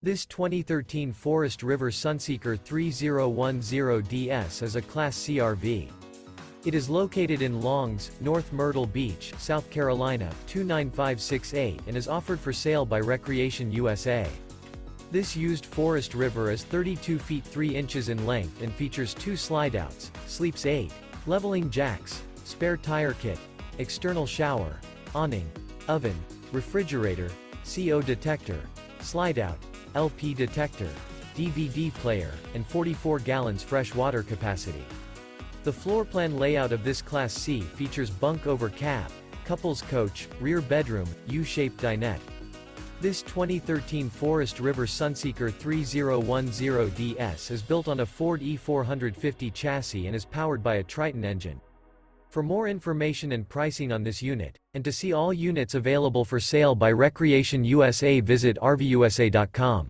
This 2013 Forest River Sunseeker 3010DS is a Class C RV. It is located in Longs, North Myrtle Beach, South Carolina, 29568 and is offered for sale by Recreation USA. This used Forest River is 32 feet 3 inches in length and features 2 slideouts, sleeps 8, leveling jacks, spare tire kit, external shower, awning, oven, refrigerator, CO detector, slideout, LP detector, DVD player, and 44 gallons fresh water capacity. The floor plan layout of this Class C features bunk over cab, couples coach, rear bedroom, U-shaped dinette. This 2013 Forest River Sunseeker 3010DS is built on a Ford E450 chassis and is powered by a Triton engine. For more information and pricing on this unit, and to see all units available for sale by Recreation USA, visit RVUSA.com.